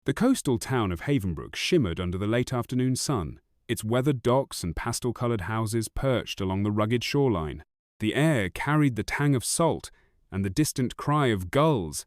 The coastal town of Havenbrook shimmered under the late afternoon sun, its weathered docks and pastel-colored houses perched along the rugged shoreline. The air carried the tang of salt and the distant cry of gulls,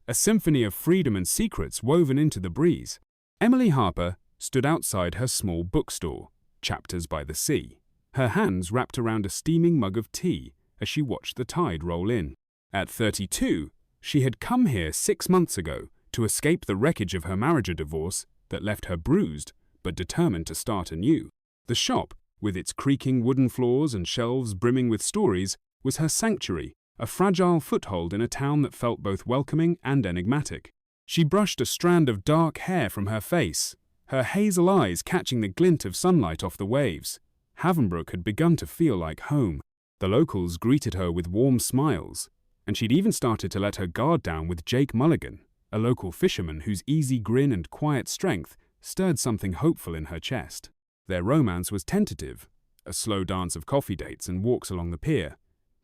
a symphony of freedom and secrets woven into the breeze. Emily Harper stood outside her small bookstore, Chapters by the Sea, her hands wrapped around a steaming mug of tea as she watched the tide roll in. At 32, she had come here 6 months ago to escape the wreckage of her marriage or divorce that left her bruised but determined to start anew. The shop, with its creaking wooden floors and shelves brimming with stories, was her sanctuary, a fragile foothold in a town that felt both welcoming and enigmatic. She brushed a strand of dark hair from her face, her hazel eyes catching the glint of sunlight off the waves. Havenbrook had begun to feel like home. The locals greeted her with warm smiles, and she'd even started to let her guard down with Jake Mulligan, a local fisherman whose easy grin and quiet strength stirred something hopeful in her chest. Their romance was tentative, a slow dance of coffee dates and walks along the pier,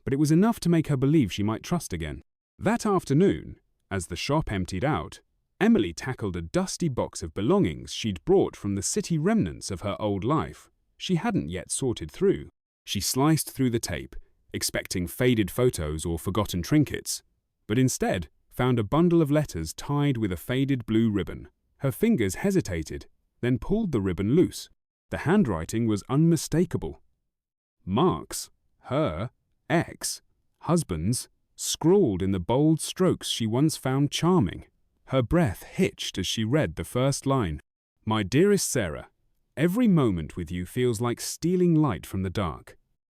but it was enough to make her believe she might trust again. That afternoon, as the shop emptied out, Emily tackled a dusty box of belongings she'd brought from the city remnants of her old life she hadn't yet sorted through. She sliced through the tape, expecting faded photos or forgotten trinkets, but instead found a bundle of letters tied with a faded blue ribbon. Her fingers hesitated, then pulled the ribbon loose. The handwriting was unmistakable. Mark's, her, ex, husband's, scrawled in the bold strokes she once found charming. Her breath hitched as she read the first line. "My dearest Sarah, every moment with you feels like stealing light from the dark."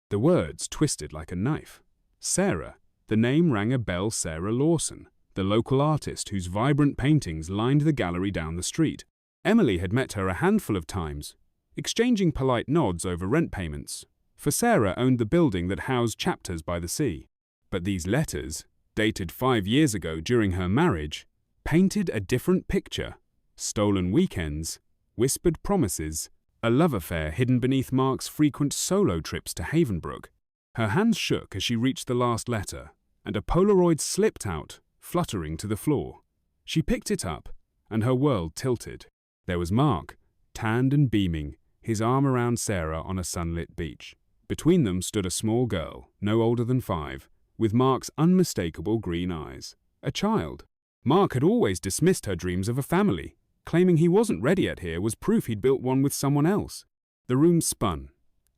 The words twisted like a knife. Sarah, the name rang a bell. Sarah Lawson, the local artist whose vibrant paintings lined the gallery down the street. Emily had met her a handful of times, exchanging polite nods over rent payments, for Sarah owned the building that housed Chapters by the Sea. But these letters, dated 5 years ago during her marriage, painted a different picture. Stolen weekends, whispered promises, a love affair hidden beneath Mark's frequent solo trips to Havenbrook. Her hands shook as she reached the last letter, and a Polaroid slipped out, fluttering to the floor. She picked it up, and her world tilted. There was Mark, tanned and beaming, his arm around Sarah on a sunlit beach. Between them stood a small girl, no older than 5, with Mark's unmistakable green eyes. A child. Mark had always dismissed her dreams of a family, claiming he wasn't ready yet. Here was proof he'd built one with someone else. The room spun.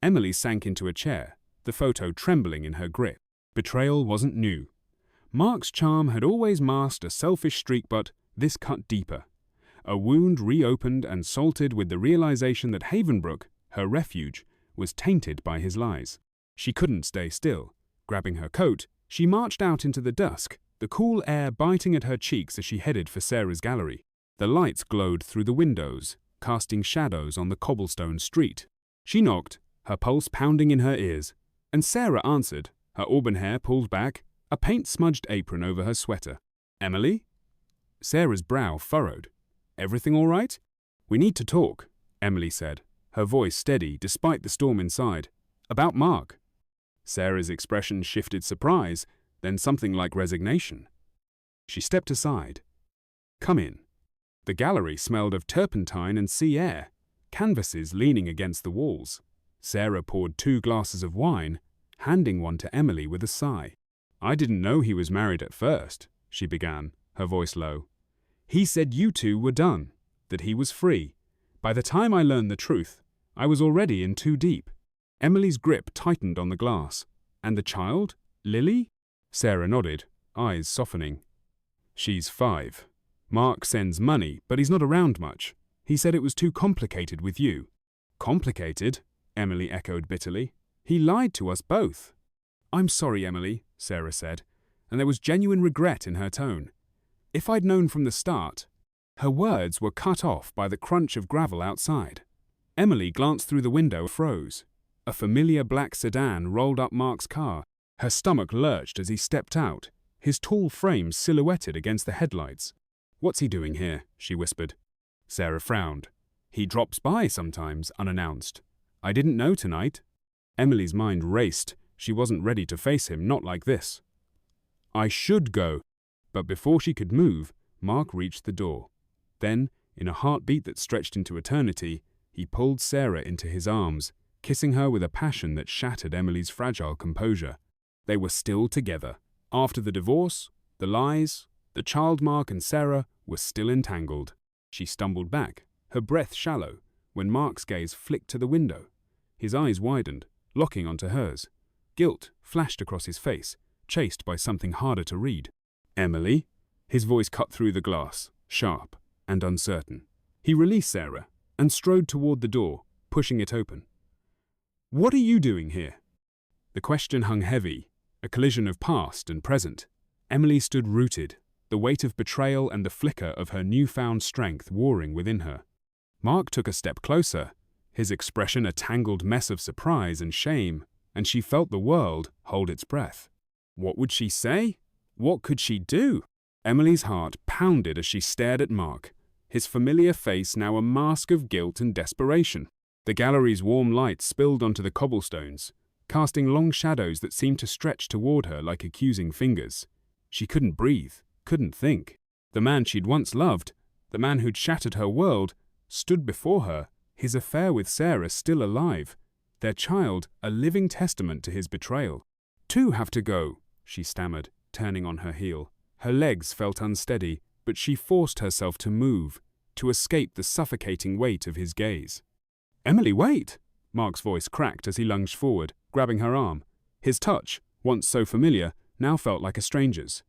Emily sank into a chair, the photo trembling in her grip. Betrayal wasn't new. Mark's charm had always masked a selfish streak, but this cut deeper. A wound reopened and salted with the realization that Havenbrook, her refuge, was tainted by his lies. She couldn't stay still. Grabbing her coat, she marched out into the dusk, the cool air biting at her cheeks as she headed for Sarah's gallery. The lights glowed through the windows, casting shadows on the cobblestone street. She knocked, her pulse pounding in her ears, and Sarah answered, her auburn hair pulled back, a paint-smudged apron over her sweater. "Emily?" Sarah's brow furrowed. "Everything all right?" "We need to talk," Emily said, her voice steady despite the storm inside. "About Mark." Sarah's expression shifted surprise, then something like resignation. She stepped aside. "Come in." The gallery smelled of turpentine and sea air, canvases leaning against the walls. Sarah poured 2 glasses of wine, handing one to Emily with a sigh. "I didn't know he was married at first," she began, her voice low. "He said you two were done, that he was free. By the time I learned the truth, I was already in too deep." Emily's grip tightened on the glass. "And the child? Lily?" Sarah nodded, eyes softening. "She's 5. Mark sends money, but he's not around much. He said it was too complicated with you." "Complicated?" Emily echoed bitterly. "He lied to us both." "I'm sorry, Emily," Sarah said, and there was genuine regret in her tone. "If I'd known from the start." Her words were cut off by the crunch of gravel outside. Emily glanced through the window and froze. A familiar black sedan rolled up Mark's car. Her stomach lurched as he stepped out, his tall frame silhouetted against the headlights. "What's he doing here?" she whispered. Sarah frowned. "He drops by sometimes, unannounced. I didn't know tonight." Emily's mind raced. She wasn't ready to face him, not like this. "I should go." But before she could move, Mark reached the door. Then In a heartbeat that stretched into eternity, he pulled Sarah into his arms, kissing her with a passion that shattered Emily's fragile composure. They were still together. After the divorce, the lies, the child Mark and Sarah were still entangled. She stumbled back, her breath shallow, when Mark's gaze flicked to the window. His eyes widened, locking onto hers. Guilt flashed across his face, chased by something harder to read. "Emily?" His voice cut through the glass, sharp and uncertain. He released Sarah and strode toward the door, pushing it open. "What are you doing here?" The question hung heavy, a collision of past and present. Emily stood rooted, the weight of betrayal and the flicker of her newfound strength warring within her. Mark took a step closer, his expression a tangled mess of surprise and shame, and she felt the world hold its breath. What would she say? What could she do? Emily's heart pounded as she stared at Mark, his familiar face now a mask of guilt and desperation. The gallery's warm light spilled onto the cobblestones, casting long shadows that seemed to stretch toward her like accusing fingers. She couldn't breathe, couldn't think. The man she'd once loved, the man who'd shattered her world, stood before her, his affair with Sarah still alive, their child a living testament to his betrayal. "Two have to go," she stammered, turning on her heel. Her legs felt unsteady, but she forced herself to move, to escape the suffocating weight of his gaze. "Emily, wait!" Mark's voice cracked as he lunged forward, grabbing her arm. His touch, once so familiar, now felt like a stranger's.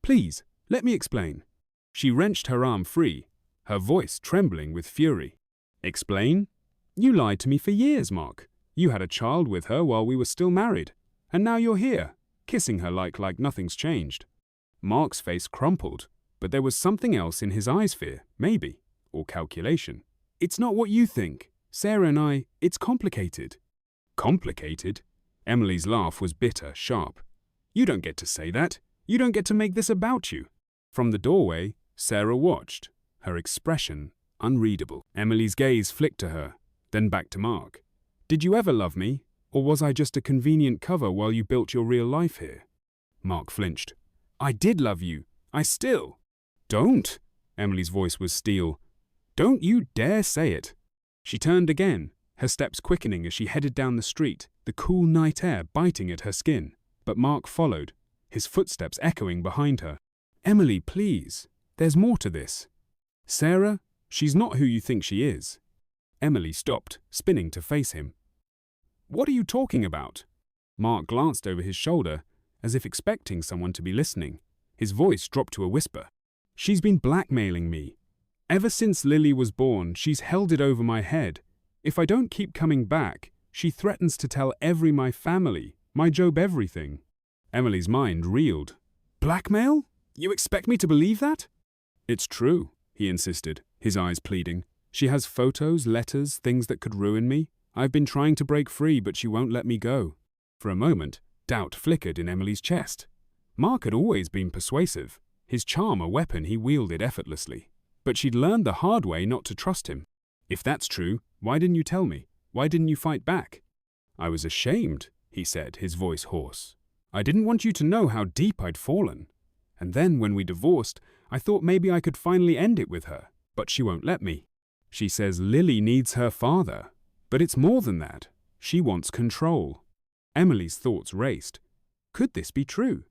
"Please, let me explain." She wrenched her arm free, her voice trembling with fury. "Explain? You lied to me for years, Mark. You had a child with her while we were still married, and now you're here, kissing her like nothing's changed." Mark's face crumpled, but there was something else in his eyes, fear, maybe, or calculation. "It's not what you think. Sarah and I, it's complicated." "Complicated?" Emily's laugh was bitter, sharp. "You don't get to say that. You don't get to make this about you." From the doorway, Sarah watched, her expression unreadable. Emily's gaze flicked to her, then back to Mark. "Did you ever love me, or was I just a convenient cover while you built your real life here?" Mark flinched. "I did love you. I still—" "Don't!" Emily's voice was steel. "Don't you dare say it." She turned again, her steps quickening as she headed down the street, the cool night air biting at her skin. But Mark followed, his footsteps echoing behind her. "Emily, please. There's more to this. Sarah, she's not who you think she is." Emily stopped, spinning to face him. "What are you talking about?" Mark glanced over his shoulder, as if expecting someone to be listening. His voice dropped to a whisper. "She's been blackmailing me. Ever since Lily was born, she's held it over my head. If I don't keep coming back, she threatens to tell my family, my Job everything." Emily's mind reeled. "Blackmail? You expect me to believe that?" "It's true," he insisted, his eyes pleading. "She has photos, letters, things that could ruin me. I've been trying to break free, but she won't let me go." For a moment, doubt flickered in Emily's chest. Mark had always been persuasive, his charm a weapon he wielded effortlessly. But she'd learned the hard way not to trust him. "If that's true, why didn't you tell me? Why didn't you fight back?" "I was ashamed," he said, his voice hoarse. "I didn't want you to know how deep I'd fallen. And then when we divorced, I thought maybe I could finally end it with her. But she won't let me. She says Lily needs her father. But it's more than that. She wants control." Emily's thoughts raced. Could this be true?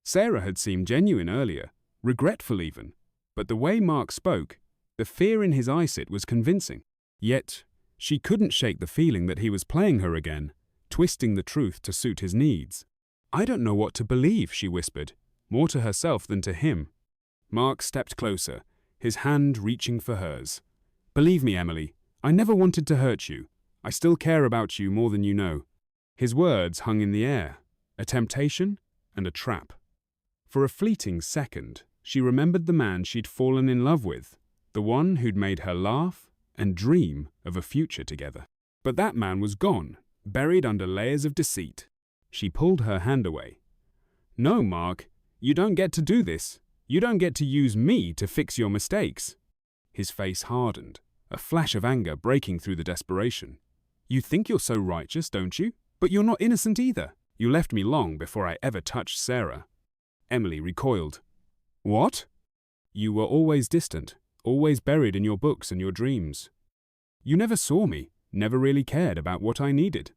Sarah had seemed genuine earlier, regretful even. But the way Mark spoke, the fear in his eyesight was convincing. Yet, she couldn't shake the feeling that he was playing her again, twisting the truth to suit his needs. "I don't know what to believe," she whispered, more to herself than to him. Mark stepped closer, his hand reaching for hers. "Believe me, Emily, I never wanted to hurt you. I still care about you more than you know." His words hung in the air, a temptation and a trap. For a fleeting second, she remembered the man she'd fallen in love with, the one who'd made her laugh and dream of a future together. But that man was gone, buried under layers of deceit. She pulled her hand away. "No, Mark, you don't get to do this. You don't get to use me to fix your mistakes." His face hardened, a flash of anger breaking through the desperation. "You think you're so righteous, don't you? But you're not innocent either. You left me long before I ever touched Sarah." Emily recoiled. "What?" "You were always distant, always buried in your books and your dreams. You never saw me, never really cared about what I needed."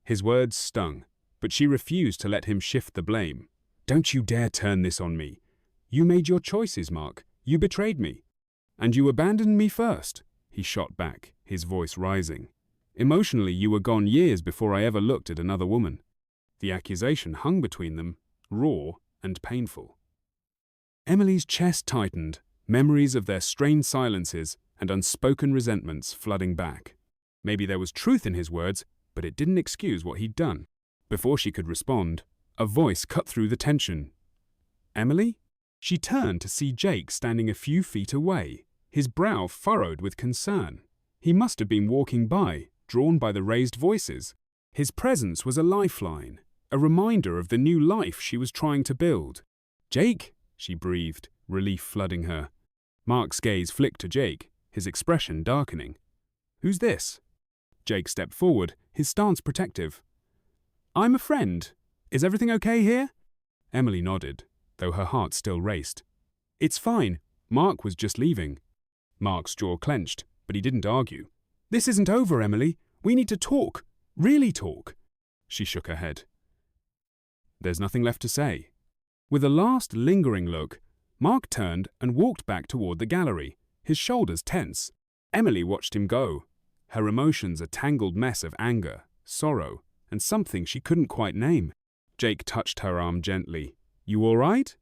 His words stung, but she refused to let him shift the blame. "Don't you dare turn this on me. You made your choices, Mark. You betrayed me. And you abandoned me first," he shot back, his voice rising. "Emotionally, you were gone years before I ever looked at another woman." The accusation hung between them, raw and painful. Emily's chest tightened, memories of their strained silences and unspoken resentments flooding back. Maybe there was truth in his words, but it didn't excuse what he'd done. Before she could respond, a voice cut through the tension. "Emily?" She turned to see Jake standing a few feet away, his brow furrowed with concern. He must have been walking by, drawn by the raised voices. His presence was a lifeline, a reminder of the new life she was trying to build. "Jake?" she breathed, relief flooding her. Mark's gaze flicked to Jake, his expression darkening. "Who's this?" Jake stepped forward, his stance protective. "I'm a friend. Is everything okay here?" Emily nodded, though her heart still raced. "It's fine. Mark was just leaving." Mark's jaw clenched, but he didn't argue. "This isn't over, Emily. We need to talk. Really talk." She shook her head. "There's nothing left to say." With a last lingering look, Mark turned and walked back toward the gallery, his shoulders tense. Emily watched him go, her emotions a tangled mess of anger, sorrow, and something she couldn't quite name. Jake touched her arm gently. "You all right?"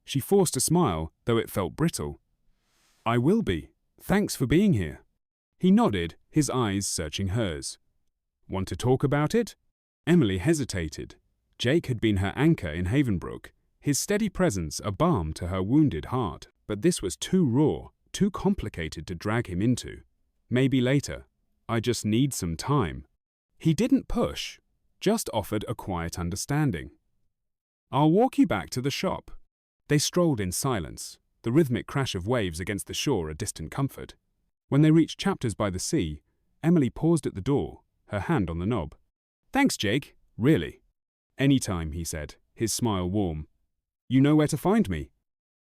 She forced a smile, though it felt brittle. "I will be. Thanks for being here." He nodded, his eyes searching hers. "Want to talk about it?" Emily hesitated. Jake had been her anchor in Havenbrook, his steady presence a balm to her wounded heart. But this was too raw, too complicated to drag him into. "Maybe later. I just need some time." He didn't push, just offered a quiet understanding. "I'll walk you back to the shop." They strolled in silence, the rhythmic crash of waves against the shore a distant comfort. When they reached Chapters by the Sea, Emily paused at the door, her hand on the knob. "Thanks, Jake. Really." "Anytime," he said, his smile warm. "You know where to find me."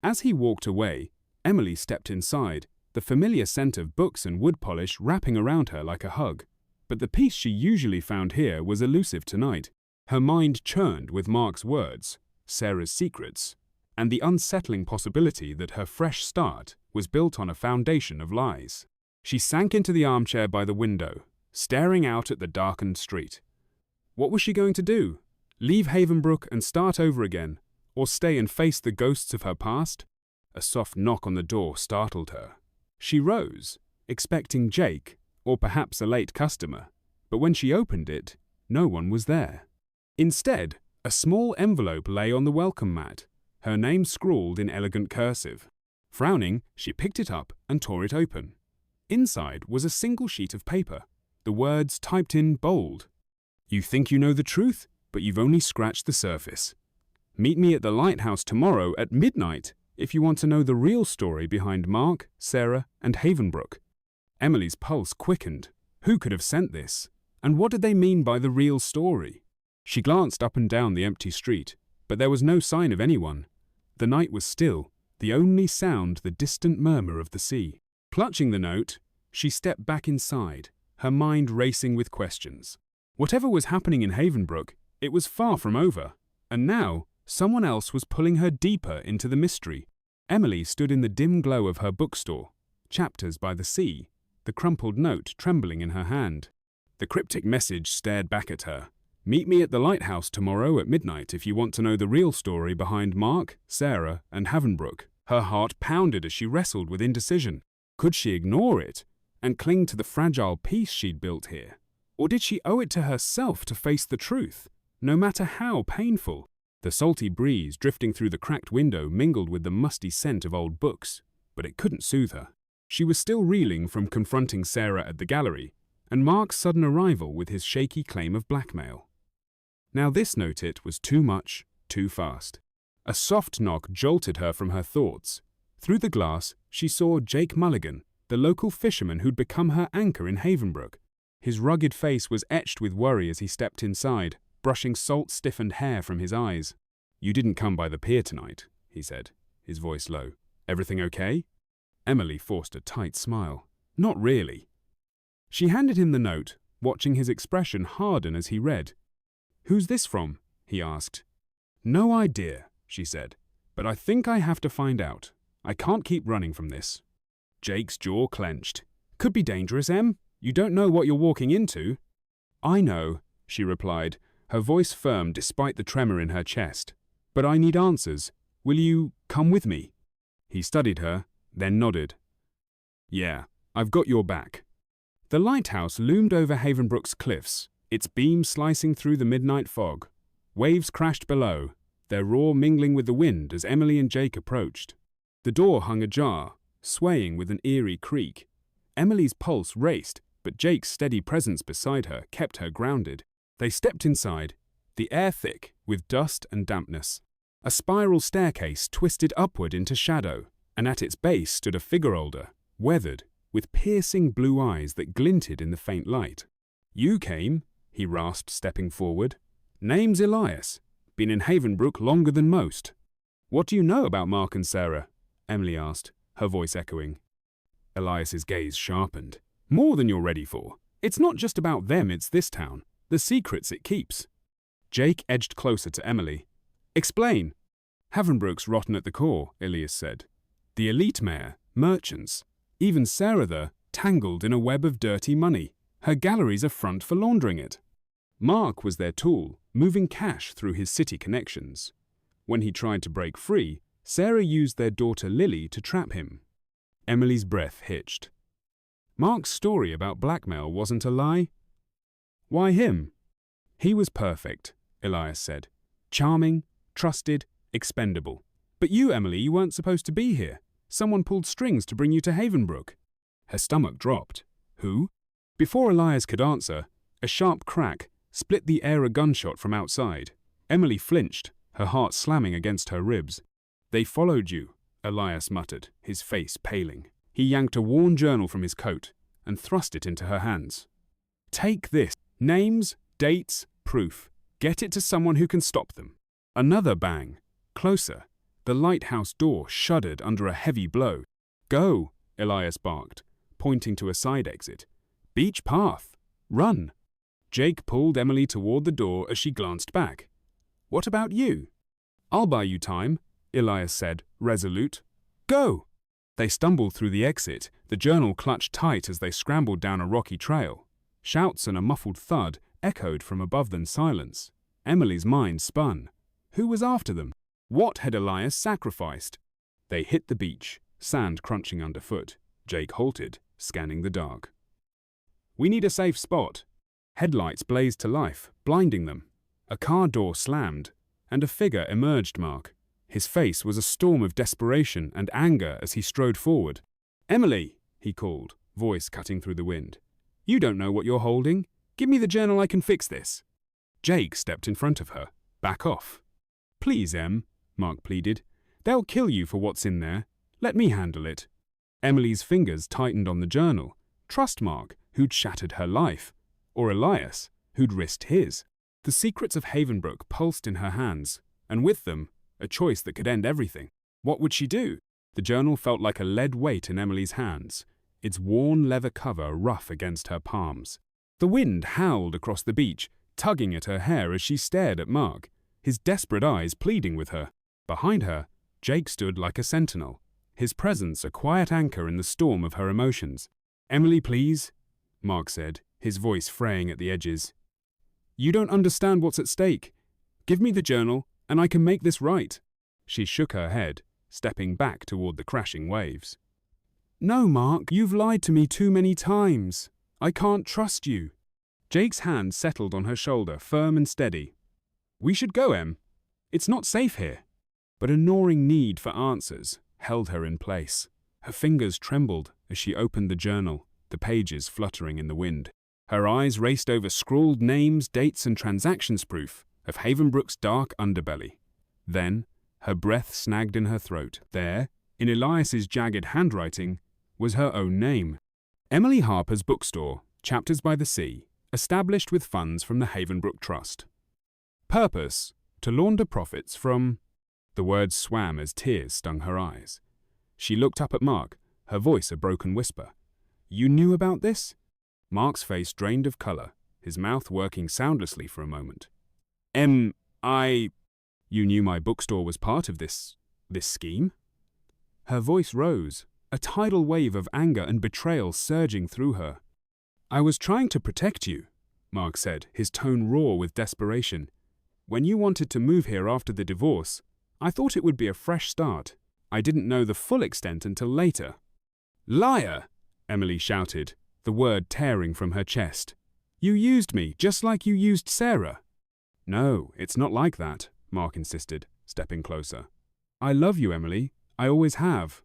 As he walked away, Emily stepped inside, the familiar scent of books and wood polish wrapping around her like a hug. But the peace she usually found here was elusive tonight. Her mind churned with Mark's words, Sarah's secrets, and the unsettling possibility that her fresh start was built on a foundation of lies. She sank into the armchair by the window, staring out at the darkened street. What was she going to do? Leave Havenbrook and start over again, or stay and face the ghosts of her past? A soft knock on the door startled her. She rose, expecting Jake, or perhaps a late customer, but when she opened it, no one was there. Instead, a small envelope lay on the welcome mat, her name scrawled in elegant cursive. Frowning, she picked it up and tore it open. Inside was a single sheet of paper, the words typed in bold. "You think you know the truth, but you've only scratched the surface. Meet me at the lighthouse tomorrow at midnight if you want to know the real story behind Mark, Sarah, and Havenbrook." Emily's pulse quickened. Who could have sent this? And what did they mean by the real story? She glanced up and down the empty street, but there was no sign of anyone. The night was still, the only sound the distant murmur of the sea. Clutching the note, she stepped back inside, her mind racing with questions. Whatever was happening in Havenbrook, it was far from over, and now someone else was pulling her deeper into the mystery. Emily stood in the dim glow of her bookstore, Chapters by the Sea, the crumpled note trembling in her hand. The cryptic message stared back at her. "Meet me at the lighthouse tomorrow at midnight if you want to know the real story behind Mark, Sarah, and Havenbrook." Her heart pounded as she wrestled with indecision. Could she ignore it and cling to the fragile peace she'd built here? Or did she owe it to herself to face the truth, no matter how painful? The salty breeze drifting through the cracked window mingled with the musty scent of old books, but it couldn't soothe her. She was still reeling from confronting Sarah at the gallery, and Mark's sudden arrival with his shaky claim of blackmail. Now this noted was too much, too fast. A soft knock jolted her from her thoughts. Through the glass, she saw Jake Mulligan, the local fisherman who'd become her anchor in Havenbrook. His rugged face was etched with worry as he stepped inside, brushing salt-stiffened hair from his eyes. "You didn't come by the pier tonight," he said, his voice low. "Everything okay?" Emily forced a tight smile. Not really. She handed him the note, watching his expression harden as he read. "Who's this from?" he asked. "No idea," she said, "but I think I have to find out. I can't keep running from this." Jake's jaw clenched. "Could be dangerous, Em. You don't know what you're walking into." "I know," she replied, her voice firm despite the tremor in her chest. "But I need answers. Will you come with me?" He studied her, then nodded. "Yeah, I've got your back." The lighthouse loomed over Havenbrook's cliffs, its beam slicing through the midnight fog. Waves crashed below, their roar mingling with the wind as Emily and Jake approached. The door hung ajar, swaying with an eerie creak. Emily's pulse raced, but Jake's steady presence beside her kept her grounded. They stepped inside, the air thick with dust and dampness. A spiral staircase twisted upward into shadow, and at its base stood a figure older, weathered, with piercing blue eyes that glinted in the faint light. "You came," he rasped, stepping forward. "Name's Elias. Been in Havenbrook longer than most." "What do you know about Mark and Sarah?" Emily asked, her voice echoing. Elias's gaze sharpened. "More than you're ready for. It's not just about them, it's this town. The secrets it keeps." Jake edged closer to Emily. "Explain." "Havenbrook's rotten at the core," Elias said. "The elite mayor, merchants, even Sarah there, tangled in a web of dirty money. Her gallery's a front for laundering it. Mark was their tool, moving cash through his city connections. When he tried to break free, Sarah used their daughter Lily to trap him." Emily's breath hitched. "Mark's story about blackmail wasn't a lie?" "Why him?" "He was perfect," Elias said. "Charming, trusted, expendable. But you, Emily, you weren't supposed to be here. Someone pulled strings to bring you to Havenbrook." Her stomach dropped. "Who?" Before Elias could answer, a sharp crack split the air a gunshot from outside. Emily flinched, her heart slamming against her ribs. "They followed you," Elias muttered, his face paling. He yanked a worn journal from his coat and thrust it into her hands. "Take this. Names, dates, proof. Get it to someone who can stop them." Another bang. Closer. The lighthouse door shuddered under a heavy blow. "Go," Elias barked, pointing to a side exit. "Beach path. Run." Jake pulled Emily toward the door as she glanced back. "What about you?" "I'll buy you time," Elias said, resolute. "Go!" They stumbled through the exit, the journal clutched tight as they scrambled down a rocky trail. Shouts and a muffled thud echoed from above them silence. Emily's mind spun. Who was after them? What had Elias sacrificed? They hit the beach, sand crunching underfoot. Jake halted, scanning the dark. "We need a safe spot." Headlights blazed to life, blinding them. A car door slammed, and a figure emerged Mark. His face was a storm of desperation and anger as he strode forward. "Emily," he called, voice cutting through the wind. "You don't know what you're holding. Give me the journal, I can fix this." Jake stepped in front of her. "Back off." "Please, Em," Mark pleaded. "They'll kill you for what's in there. Let me handle it." Emily's fingers tightened on the journal. Trust Mark, who'd shattered her life. Or Elias, who'd risked his. The secrets of Havenbrook pulsed in her hands, and with them, a choice that could end everything. What would she do? The journal felt like a lead weight in Emily's hands, its worn leather cover rough against her palms. The wind howled across the beach, tugging at her hair as she stared at Mark, his desperate eyes pleading with her. Behind her, Jake stood like a sentinel, his presence a quiet anchor in the storm of her emotions. "Emily, please," Mark said, his voice fraying at the edges. "You don't understand what's at stake. Give me the journal, and I can make this right." She shook her head, stepping back toward the crashing waves. "No, Mark, you've lied to me too many times. I can't trust you." Jake's hand settled on her shoulder, firm and steady. "We should go, Em. It's not safe here." But a gnawing need for answers held her in place. Her fingers trembled as she opened the journal, the pages fluttering in the wind. Her eyes raced over scrawled names, dates, and transactions proof of Havenbrook's dark underbelly. Then, her breath snagged in her throat. There, in Elias's jagged handwriting, was her own name. Emily Harper's Bookstore, Chapters by the Sea, established with funds from the Havenbrook Trust. Purpose, to launder profits from... The words swam as tears stung her eyes. She looked up at Mark, her voice a broken whisper. You knew about this? Mark's face drained of color, his mouth working soundlessly for a moment. I... You knew my bookstore was part of this scheme? Her voice rose, a tidal wave of anger and betrayal surging through her. I was trying to protect you, Mark said, his tone raw with desperation. When you wanted to move here after the divorce, I thought it would be a fresh start. I didn't know the full extent until later. Liar! Emily shouted, the word tearing from her chest. You used me, just like you used Sarah. No, it's not like that, Mark insisted, stepping closer. I love you, Emily. I always have.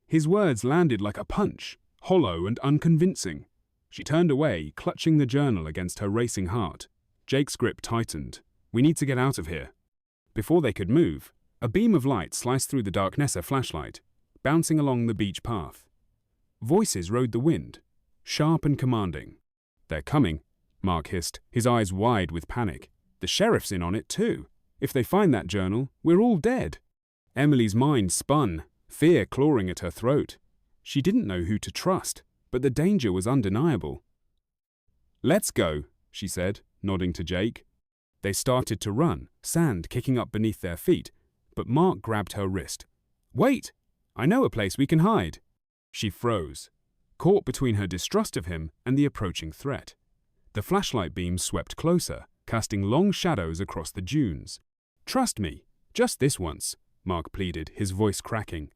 His words landed like a punch, hollow and unconvincing. She turned away, clutching the journal against her racing heart. Jake's grip tightened. We need to get out of here. Before they could move, a beam of light sliced through the darkness, a flashlight, bouncing along the beach path. Voices rode the wind, sharp and commanding. They're coming, Mark hissed, his eyes wide with panic. The sheriff's in on it too. If they find that journal, we're all dead. Emily's mind spun, fear clawing at her throat. She didn't know who to trust, but the danger was undeniable. Let's go, she said, nodding to Jake. They started to run, sand kicking up beneath their feet, but Mark grabbed her wrist. Wait! I know a place we can hide. She froze, caught between her distrust of him and the approaching threat. The flashlight beam swept closer, casting long shadows across the dunes. Trust me, just this once, Mark pleaded, his voice cracking.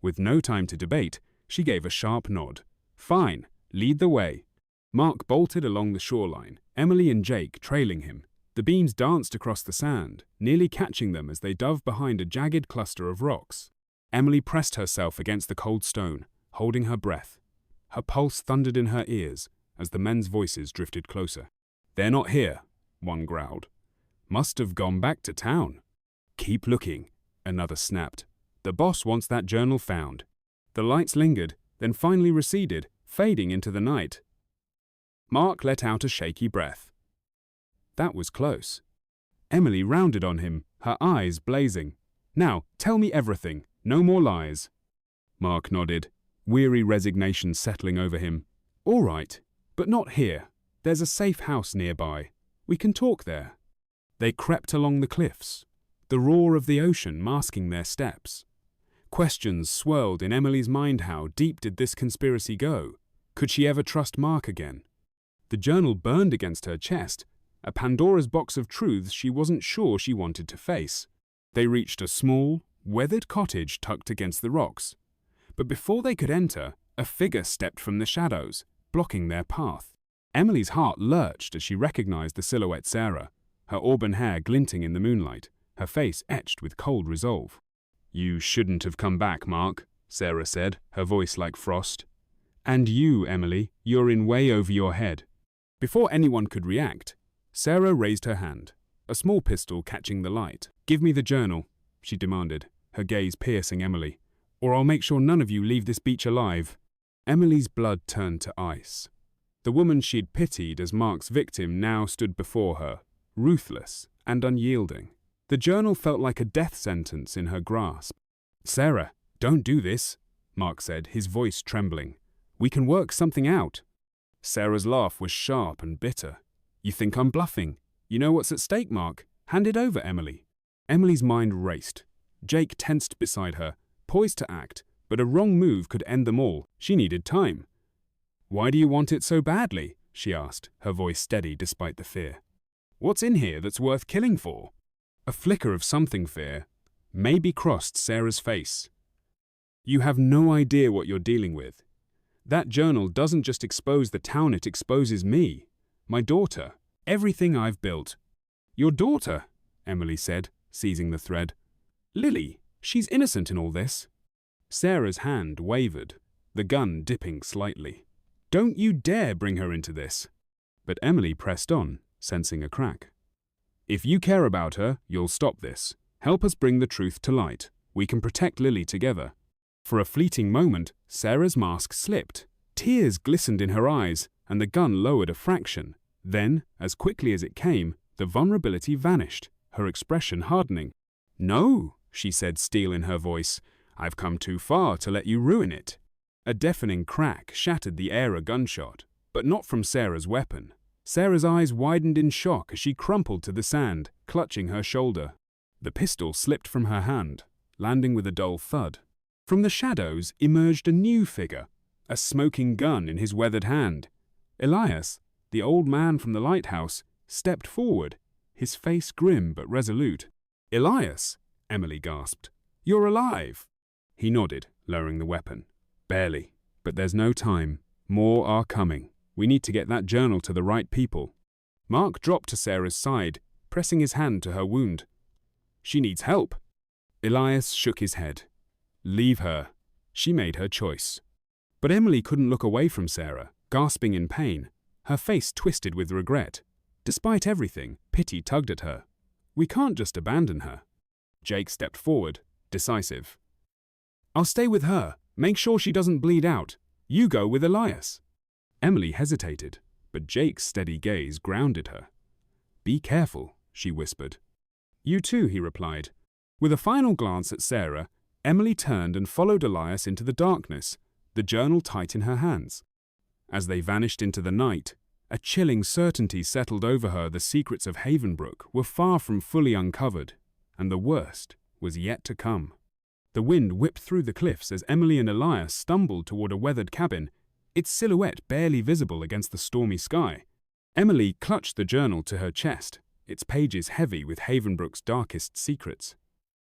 With no time to debate, she gave a sharp nod. Fine, lead the way. Mark bolted along the shoreline, Emily and Jake trailing him. The beams danced across the sand, nearly catching them as they dove behind a jagged cluster of rocks. Emily pressed herself against the cold stone, holding her breath. Her pulse thundered in her ears as the men's voices drifted closer. They're not here, one growled. Must have gone back to town. Keep looking, another snapped. The boss wants that journal found. The lights lingered, then finally receded, fading into the night. Mark let out a shaky breath. That was close. Emily rounded on him, her eyes blazing. Now, tell me everything, no more lies. Mark nodded, weary resignation settling over him. All right, but not here. There's a safe house nearby. We can talk there. They crept along the cliffs, the roar of the ocean masking their steps. Questions swirled in Emily's mind. How deep did this conspiracy go? Could she ever trust Mark again? The journal burned against her chest, a Pandora's box of truths she wasn't sure she wanted to face. They reached a small, weathered cottage tucked against the rocks. But before they could enter, a figure stepped from the shadows, blocking their path. Emily's heart lurched as she recognized the silhouette Sarah, her auburn hair glinting in the moonlight, her face etched with cold resolve. You shouldn't have come back, Mark, Sarah said, her voice like frost. And you, Emily, you're in way over your head. Before anyone could react, Sarah raised her hand, a small pistol catching the light. Give me the journal, she demanded, her gaze piercing Emily, or I'll make sure none of you leave this beach alive. Emily's blood turned to ice. The woman she'd pitied as Mark's victim now stood before her, ruthless and unyielding. The journal felt like a death sentence in her grasp. Sarah, don't do this, Mark said, his voice trembling. We can work something out. Sarah's laugh was sharp and bitter. You think I'm bluffing? You know what's at stake, Mark. Hand it over, Emily. Emily's mind raced. Jake tensed beside her, poised to act, but a wrong move could end them all. She needed time. Why do you want it so badly? She asked, her voice steady despite the fear. What's in here that's worth killing for? A flicker of something fear maybe crossed Sarah's face. You have no idea what you're dealing with. That journal doesn't just expose the town, it exposes me, my daughter, everything I've built. Your daughter, Emily said, seizing the thread. Lily, she's innocent in all this. Sarah's hand wavered, the gun dipping slightly. Don't you dare bring her into this. But Emily pressed on, sensing a crack. If you care about her, you'll stop this. Help us bring the truth to light. We can protect Lily together. For a fleeting moment, Sarah's mask slipped. Tears glistened in her eyes, and the gun lowered a fraction. Then, as quickly as it came, the vulnerability vanished, her expression hardening. No, she said, steel in her voice. I've come too far to let you ruin it. A deafening crack shattered the air a gunshot, but not from Sarah's weapon. Sarah's eyes widened in shock as she crumpled to the sand, clutching her shoulder. The pistol slipped from her hand, landing with a dull thud. From the shadows emerged a new figure, a smoking gun in his weathered hand. Elias, the old man from the lighthouse, stepped forward, his face grim but resolute. "Elias," Emily gasped. "You're alive!" He nodded, lowering the weapon. "Barely, but there's no time. More are coming. We need to get that journal to the right people." Mark dropped to Sarah's side, pressing his hand to her wound. "She needs help." Elias shook his head. "Leave her. She made her choice." But Emily couldn't look away from Sarah, gasping in pain, her face twisted with regret. Despite everything, pity tugged at her. "We can't just abandon her." Jake stepped forward, decisive. "I'll stay with her. Make sure she doesn't bleed out. You go with Elias." Emily hesitated, but Jake's steady gaze grounded her. "Be careful," she whispered. "You too," he replied. With a final glance at Sarah, Emily turned and followed Elias into the darkness, the journal tight in her hands. As they vanished into the night, a chilling certainty settled over her. The secrets of Havenbrook were far from fully uncovered, and the worst was yet to come. The wind whipped through the cliffs as Emily and Elias stumbled toward a weathered cabin, its silhouette barely visible against the stormy sky. Emily clutched the journal to her chest, its pages heavy with Havenbrook's darkest secrets.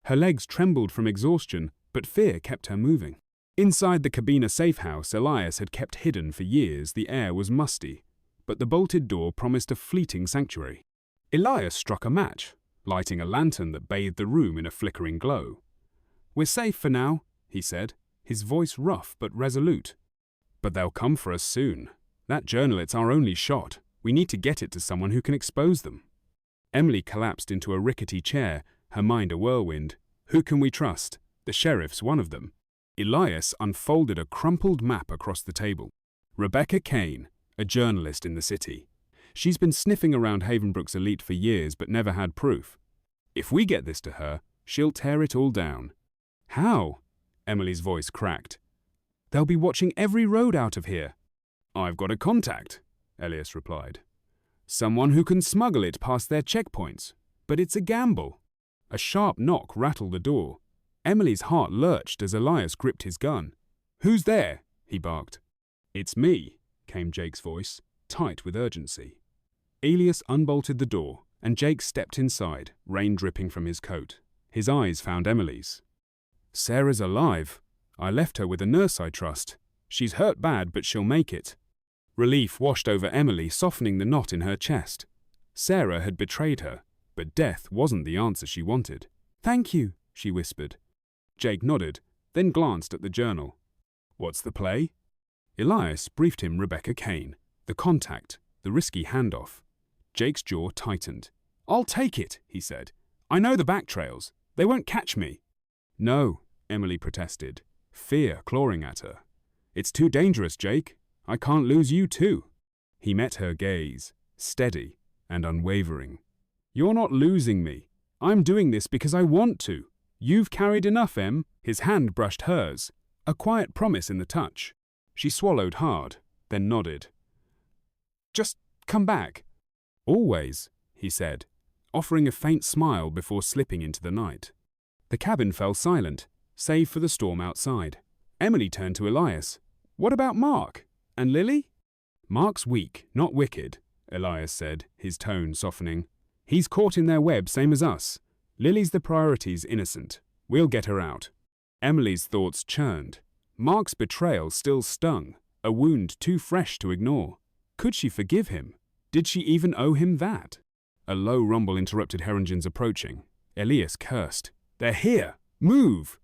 Her legs trembled from exhaustion, but fear kept her moving. Inside the Cabina safe house Elias had kept hidden for years, the air was musty, but the bolted door promised a fleeting sanctuary. Elias struck a match, lighting a lantern that bathed the room in a flickering glow. "We're safe for now," he said, his voice rough but resolute. "But they'll come for us soon. That journal, it's our only shot. We need to get it to someone who can expose them." Emily collapsed into a rickety chair, her mind a whirlwind. Who can we trust? The sheriff's one of them. Elias unfolded a crumpled map across the table. "Rebecca Kane, a journalist in the city. She's been sniffing around Havenbrook's elite for years but never had proof. If we get this to her, she'll tear it all down." "How?" Emily's voice cracked. "They'll be watching every road out of here." "I've got a contact," Elias replied. "Someone who can smuggle it past their checkpoints. But it's a gamble." A sharp knock rattled the door. Emily's heart lurched as Elias gripped his gun. "Who's there?" he barked. "It's me," came Jake's voice, tight with urgency. Elias unbolted the door, and Jake stepped inside, rain dripping from his coat. His eyes found Emily's. "Sarah's alive. I left her with a nurse I trust. She's hurt bad, but she'll make it." Relief washed over Emily, softening the knot in her chest. Sarah had betrayed her, but death wasn't the answer she wanted. "Thank you," she whispered. Jake nodded, then glanced at the journal. "What's the play?" Elias briefed him Rebecca Kane, the contact, the risky handoff. Jake's jaw tightened. "I'll take it," he said. "I know the back trails. They won't catch me." "No," Emily protested, fear clawing at her. "It's too dangerous, Jake. I can't lose you too." He met her gaze, steady and unwavering. "You're not losing me. I'm doing this because I want to. You've carried enough, Em." His hand brushed hers, a quiet promise in the touch. She swallowed hard, then nodded. "Just come back." "Always," he said, offering a faint smile before slipping into the night. The cabin fell silent, save for the storm outside. Emily turned to Elias. "What about Mark? And Lily?" "Mark's weak, not wicked," Elias said, his tone softening. "He's caught in their web, same as us. Lily's the priority's innocent. We'll get her out." Emily's thoughts churned. Mark's betrayal still stung, a wound too fresh to ignore. Could she forgive him? Did she even owe him that? A low rumble interrupted her engines approaching. Elias cursed. "They're here! Move!"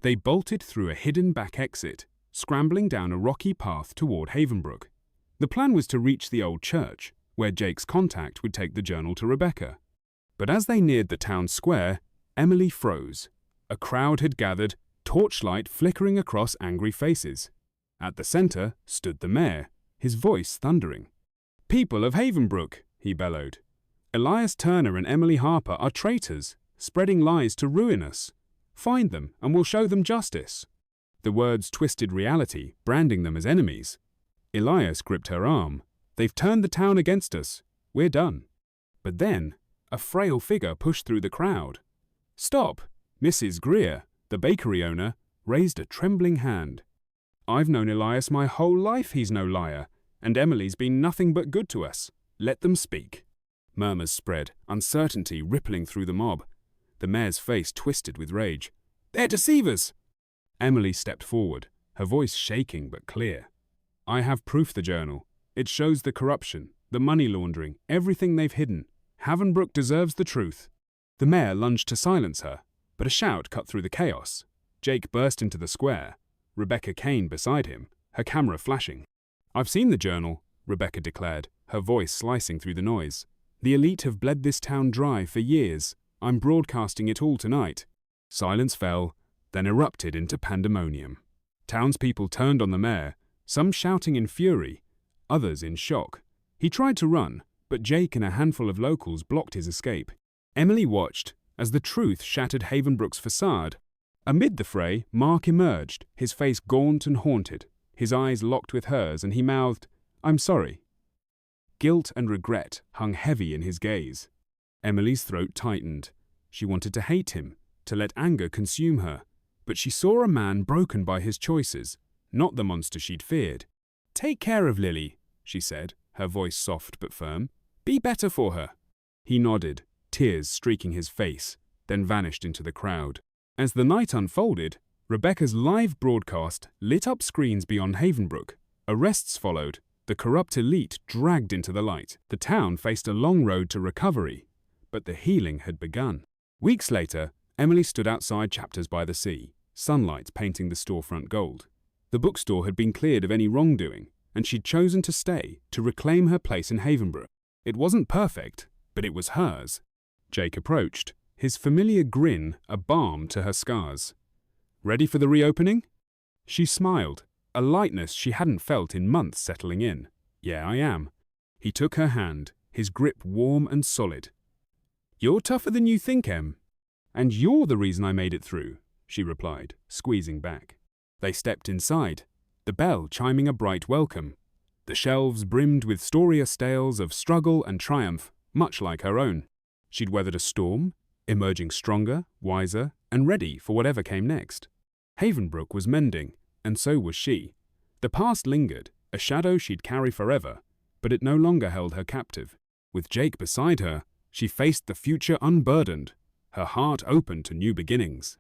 They bolted through a hidden back exit, scrambling down a rocky path toward Havenbrook. The plan was to reach the old church, where Jake's contact would take the journal to Rebecca. But as they neared the town square, Emily froze. A crowd had gathered, torchlight flickering across angry faces. At the center stood the mayor, his voice thundering. "People of Havenbrook," he bellowed. "Elias Turner and Emily Harper are traitors, spreading lies to ruin us. Find them and we'll show them justice." The words twisted reality, branding them as enemies. Elias gripped her arm. "They've turned the town against us. We're done." But then, a frail figure pushed through the crowd. "Stop!" Mrs. Greer, the bakery owner, raised a trembling hand. "I've known Elias my whole life, he's no liar, and Emily's been nothing but good to us. Let them speak." Murmurs spread, uncertainty rippling through the mob. The mayor's face twisted with rage. "They're deceivers!" Emily stepped forward, her voice shaking but clear. "I have proof, the journal. It shows the corruption, the money laundering, everything they've hidden. Havenbrook deserves the truth." The mayor lunged to silence her, but a shout cut through the chaos. Jake burst into the square, Rebecca Kane beside him, her camera flashing. "I've seen the journal," Rebecca declared, her voice slicing through the noise. "The elite have bled this town dry for years. I'm broadcasting it all tonight." Silence fell, then erupted into pandemonium. Townspeople turned on the mayor, some shouting in fury, others in shock. He tried to run, but Jake and a handful of locals blocked his escape. Emily watched as the truth shattered Havenbrook's facade. Amid the fray, Mark emerged, his face gaunt and haunted, his eyes locked with hers, and he mouthed, "I'm sorry." Guilt and regret hung heavy in his gaze. Emily's throat tightened. She wanted to hate him, to let anger consume her, but she saw a man broken by his choices, not the monster she'd feared. "Take care of Lily," she said, her voice soft but firm. "Be better for her." He nodded, tears streaking his face, then vanished into the crowd. As the night unfolded, Rebecca's live broadcast lit up screens beyond Havenbrook. Arrests followed, the corrupt elite dragged into the light. The town faced a long road to recovery, but the healing had begun. Weeks later, Emily stood outside Chapters by the Sea, sunlight painting the storefront gold. The bookstore had been cleared of any wrongdoing, and she'd chosen to stay, to reclaim her place in Havenbrook. It wasn't perfect, but it was hers. Jake approached, his familiar grin a balm to her scars. "Ready for the reopening?" She smiled, a lightness she hadn't felt in months settling in. "Yeah, I am." He took her hand, his grip warm and solid. "You're tougher than you think, Em." "And you're the reason I made it through," she replied, squeezing back. They stepped inside, the bell chiming a bright welcome. The shelves brimmed with storious tales of struggle and triumph, much like her own. She'd weathered a storm, emerging stronger, wiser, and ready for whatever came next. Havenbrook was mending, and so was she. The past lingered, a shadow she'd carry forever, but it no longer held her captive. With Jake beside her, she faced the future unburdened, her heart open to new beginnings.